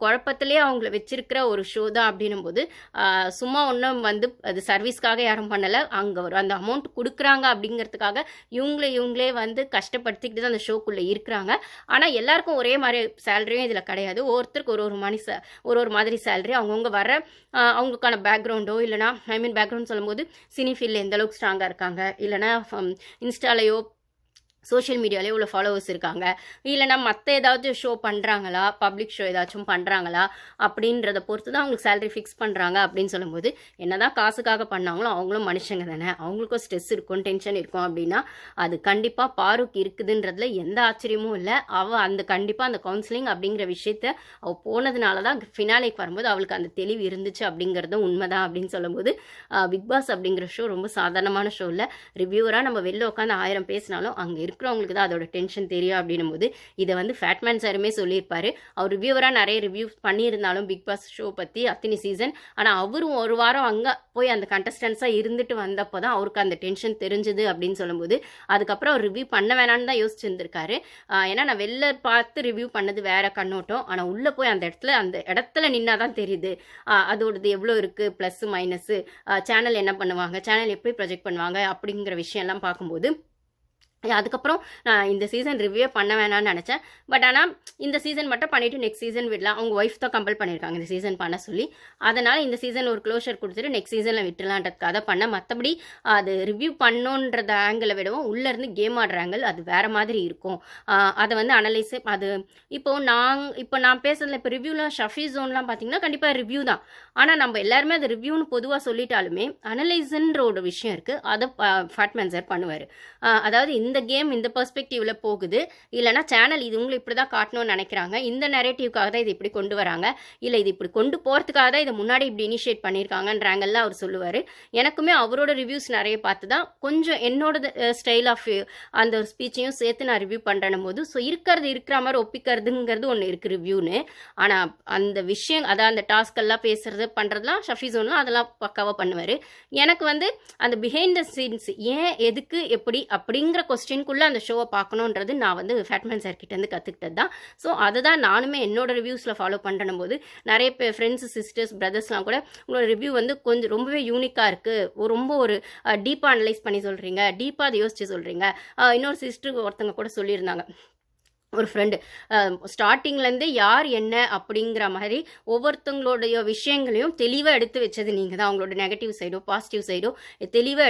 குழப்பத்திலே அவங்கள வச்சிருக்கிற ஒரு ஷோ தான் அப்படின்னும்போது சும்மா ஒன்றும் வந்து அது சர்வீஸ்க்காக யாரும் பண்ணலை. அங்கே ஒரு அந்த அமௌண்ட் கொடுக்குறாங்க அப்படிங்கிறதுக்காக இவங்களே வந்து கஷ்டப்படுத்திக்கிட்டு தான் அந்த ஷோக்குள்ளே இருக்கிறாங்க. ஆனால் எல்லாருக்கும் ஒரே மாதிரி சேலரியும் இதில் கிடையாது. ஒருத்தருக்கு ஒரு மாதிரி சேலரி அவங்கவுங்க வர அவங்களுக்கான பேக்ரவுண்டோ இல்லைனா பேக்ரவுண்ட் சொல்லும்போது சினி ஃபீல்டில் எந்த அளவுக்கு ஸ்ட்ராங்காக இருக்காங்க, இல்லைனா இன்ஸ்டாலேயோ சோஷியல் மீடியாலே உள்ள ஃபாலோவர்ஸ் இருக்காங்க, இல்லைனா மற்ற ஏதாவது ஷோ பண்ணுறாங்களா, பப்ளிக் ஷோ ஏதாச்சும் பண்ணுறாங்களா அப்படின்றத பொறுத்து தான் அவங்களுக்கு சேலரி ஃபிக்ஸ் பண்ணுறாங்க. அப்படின்னு சொல்லும்போது என்னதான் காசுக்காக பண்ணாங்களோ அவங்களும் மனுஷங்க தானே, அவங்களுக்கும் ஸ்ட்ரெஸ் இருக்கும், டென்ஷன் இருக்கும். அப்படின்னா அது கண்டிப்பாக பாருக்கு இருக்குதுன்றதுல எந்த ஆச்சரியமும் இல்லை. அவள் கண்டிப்பாக அந்த கவுன்சிலிங் அப்படிங்கிற விஷயத்த அவள் போனதுனால தான் ஃபினாலேக்கு வரும்போது அவளுக்கு அந்த தெளிவு இருந்துச்சு அப்படிங்கிறதும் உண்மைதான். அப்படின்னு சொல்லும்போது பிக் பாஸ் அப்படிங்கிற ஷோ ரொம்ப சாதாரணமான ஷோ இல்லை. ரிவ்யூவராக நம்ம வெளில உட்காந்து 1000 பேசினாலும் அங்கே இருக்கிறவங்களுக்கு தான் அதோட டென்ஷன் தெரியும். அப்படின்னும் போது இதை வந்து ஃபேட்மேன் சாருமே சொல்லியிருப்பாரு. அவர் ரிவ்யூவராக நிறைய ரிவ்யூஸ் பண்ணியிருந்தாலும் பிக் பாஸ் ஷோ பற்றி அத்தனை சீசன், ஆனால் அவரும் ஒரு வாரம் அங்கே போய் அந்த கண்டஸ்டன்ஸாக இருந்துட்டு வந்தப்போ தான் அவருக்கு அந்த டென்ஷன் தெரிஞ்சுது. அப்படின்னு சொல்லும்போது அதுக்கப்புறம் அவர் ரிவ்யூ பண்ண வேணான்னு தான் யோசிச்சுருந்துருக்காரு. ஏன்னா நான் வெளில பார்த்து ரிவ்யூ பண்ணது வேற கண்ணோட்டம், ஆனால் உள்ளே போய் அந்த இடத்துல நின்னா தான் தெரியுது அதோடது எவ்வளோ இருக்குது, ப்ளஸ்ஸு மைனஸு, சேனல் என்ன பண்ணுவாங்க, சேனல் எப்படி ப்ரொஜெக்ட் பண்ணுவாங்க அப்படிங்கிற விஷயம்லாம் பார்க்கும்போது அதுக்கப்புறம் நான் இந்த சீசன் ரிவ்யூ பண்ண வேணான்னு நினச்சேன். பட் ஆனால் இந்த சீசன் மட்டும் பண்ணிவிட்டு நெக்ஸ்ட் சீசன் விடலாம். அவங்க ஒய்ஃப் தான் கம்பல் பண்ணியிருக்காங்க இந்த சீசன் பண்ண சொல்லி. அதனால் இந்த சீசன் ஒரு க்ளோஷர் கொடுத்துட்டு நெக்ஸ்ட் சீசனில் விட்டுலான்றதுக்காக பண்ண. மற்றபடி அது ரிவ்யூ பண்ணோன்றத ஆங்கிளை விடவும் உள்ளேருந்து கேம் ஆடுற ஆங்கிள் அது வேறு மாதிரி இருக்கும். அதை வந்து அனலைஸே அது இப்போ நான் பேசுறதுல இப்போ ரிவ்யூவில் ஷஃபி ஜோன்லாம் பார்த்தீங்கன்னா கண்டிப்பாக ரிவ்யூ தான். ஆனால் நம்ம எல்லாருமே அது ரிவ்யூன்னு பொதுவாக சொல்லிட்டாலுமே அனலைஸுன்ற ஒரு விஷயம் இருக்குது. அதை ஃபேட்மேன் சார் பண்ணுவார். அதாவது இந்த கேம் இந்த பெர்ஸ்பெக்டிவ்ல போகுது, இல்லைனா சேனல் இது உங்களை இப்படி தான் காட்டணும்னு நினைக்கிறாங்க, இந்த நரேட்டிவ்காக தான் இது இப்படி கொண்டு வராங்க, இல்லை இது இப்படி கொண்டு போகிறதுக்காக தான் இதை முன்னாடி இப்படி இனிஷியேட் பண்ணியிருக்காங்கன்றாங்கல்ல அவர் சொல்லுவார். எனக்குமே அவரோட ரிவ்யூஸ் நிறைய பார்த்து தான் கொஞ்சம் என்னோட ஸ்டைல் ஆஃப் அந்த ஒரு ஸ்பீச்சையும் சேர்த்து நான் ரிவ்யூ பண்ணுறேன் போது ஸோ இருக்கிற மாதிரி ஒப்பிக்கிறதுங்கிறது ஒன்று இருக்குது ரிவ்யூன்னு. ஆனால் அந்த விஷயம் அதான் அந்த டாஸ்கெல்லாம் பேசுறது பண்ணுறதுலாம் ஷஃபி ஜோன்லாம் அதெல்லாம் பக்காவாக பண்ணுவார். எனக்கு வந்து அந்த பிஹைண்ட் த சீன்ஸ் ஏன் எதுக்கு எப்படி அப்படிங்கிற கொஸ்டின்குள்ளே அந்த ஷோவை பார்க்கணுன்றது நான் வந்து ஃபேட்மேன் சார் கிட்டேருந்து கற்றுக்கிட்டது தான். ஸோ அதை தான் நானுமே என்னோட ரிவ்யூஸில் ஃபாலோ பண்ணுற போது நிறைய பேர் ஃப்ரெண்ட்ஸ், சிஸ்டர்ஸ், பிரதர்ஸ்லாம் கூட உங்களோட ரிவ்யூ வந்து கொஞ்சம் ரொம்பவே யூனிக்காக இருக்குது, ரொம்ப ஒரு டீப்பாக அனலைஸ் பண்ணி சொல்கிறீங்க, டீப்பாக அதை யோசிச்சு சொல்கிறீங்க. இன்னொரு சிஸ்டருக்கு ஒருத்தங்க கூட சொல்லியிருந்தாங்க, ஒரு ஃப்ரெண்டு ஸ்டார்டிங்லேருந்தே யார் என்ன அப்படிங்கிற மாதிரி ஒவ்வொருத்தவங்களுடைய விஷயங்களையும் தெளிவாக எடுத்து வச்சது நீங்கள் தான். அவங்களோட நெகட்டிவ் சைடோ பாசிட்டிவ் சைடோ தெளிவாக